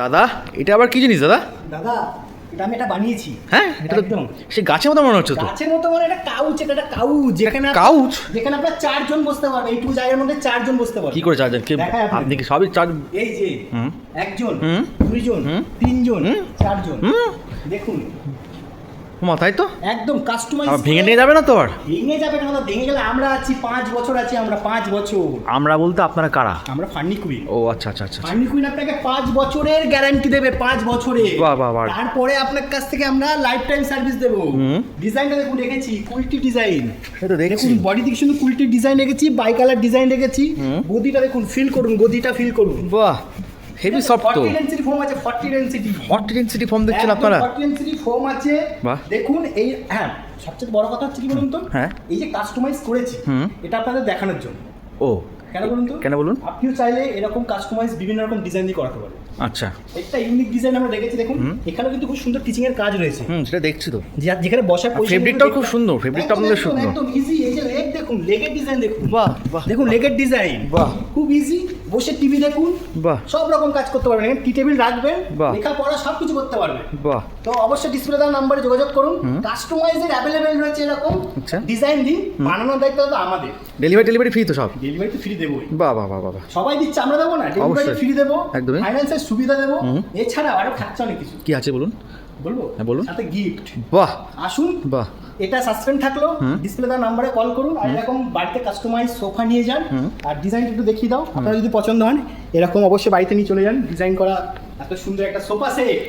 দাদা এটা আবার কি জিনিস দাদা? দাদা এটা আমি এটা বানিয়েছি। হ্যাঁ এটা তো সে গাছের মতো মনে হচ্ছে তো। গাছের মতো মানে এটা কাউচ, এটা একটা কাউচ যেখানে কাউচ যেখানে আপনারা 4 জন বসতে পারবে। এইটুকু জায়গার মধ্যে 4 জন বসতে পারবে। কি করে চারজন? আপনি কি সবই চার? এই যে একজন, দুইজন, তিনজন, চারজন, দেখুন মা তাই তো একদম কাস্টমাইজ। ভেঙে নিয়ে যাবে না তো আর? ভেঙে যাবে না, ভেঙে গেলে আমরা আছি 5 বছর আছি, আমরা 5 বছর। আমরা বলতে আপনারা কারা? আমরা ফান্নি কুইন। ও আচ্ছা আচ্ছা আচ্ছা। ফান্নি কুইন আপনাকে 5 বছরের গ্যারান্টি দেবে, 5 বছরের। বাহ বাহ বাহ। তারপরে আপনার কাছ থেকে আমরা লাইফ টাইম সার্ভিস দেব। ডিজাইনটা দেখুন রেখেছি কুইল্টি ডিজাইন। এটা দেখুন বডি থেকে শুধু কুইল্টি ডিজাইন রেখেছি, বাই কালার ডিজাইন রেখেছি। গদিটা দেখুন, ফিল করুন, গদিটা ফিল করুন। বাহ হেভি সফট তো। 40 ডেনসিটি ফোম আছে, 40 ডেনসিটি। 40 ডেনসিটি ফোম দেখছেন আপনারা? 40 ডেনসিটি ফোম আছে। বাহ। দেখুন এই হ্যাঁ সবচেয়ে বড় কথা হচ্ছে কি বলুন তো, হ্যাঁ এই যে কাস্টমাইজ করেছি এটা আপনাদের দেখানোর জন্য। ও কেন বলুন তো? কেন বলুন? আপনিও চাইলে এরকম কাস্টমাইজ বিভিন্ন রকম ডিজাইন দিয়ে করাতে পারেন। আচ্ছা একটা ইউনিক ডিজাইন আমরা রেখেছি দেখুন, এখানেও কিন্তু খুব সুন্দর টিচিং এর কাজ রয়েছে। সেটা দেখছি তো, যেখানে বসার পজিশন। ফেব্রিকটাও খুব সুন্দর, ফেব্রিকটা আপনাদের সুন্দর। একদম ইজি। এই যে লেগ দেখুন, লেগের ডিজাইন দেখুন। বাহ বাহ দেখুন লেগের ডিজাইন। বাহ খুব ইজি। বসে টিভি দেখুন, বাহ সব রকম কাজ করতে পারবেন। এখানে টি টেবিল রাখবেন, বাহ। লেখাপড়া সব কিছু করতে পারবেন। বাহ তো অবশ্যই ডিসপ্লে দেওয়া নাম্বারে যোগাযোগ করুন। কাস্টমাইজের অ্যাভেলেবেল রয়েছে এরকম আচ্ছা। ডিজাইন দিন, বানানোর দায়িত্ব তো আমাদের। ডেলিভারি ফ্রি তো সব? ডেলিভারি তো ফ্রি দেবোই। বাহ বাহ বাহ বাহ। সবাই দিচ্ছে, আমরা দেবো না? ডেলিভারি ফ্রি দেবো, একদমই। ফাইন্যান্সের সুবিধা দেবো, এছাড়া আরো থাকছে অনেক কিছু। কি আছে বলুন? বলবো? হ্যাঁ বলুন। সাথে গিফট। বাহ আসুন, বাহ। এটা সাসপেন্ড থাকলো, ডিসপ্লে দেওয়া নাম্বারে কল করুন। আর এরকম বাড়িতে কাস্টমাইজ সোফা নিয়ে যান, আর ডিজাইন একটু দেখিয়ে দাও। আপনারা যদি পছন্দ হয় এরকম অবশ্যই বাড়িতে নিয়ে চলে যান। ডিজাইন করা এত সুন্দর একটা সোফা সেট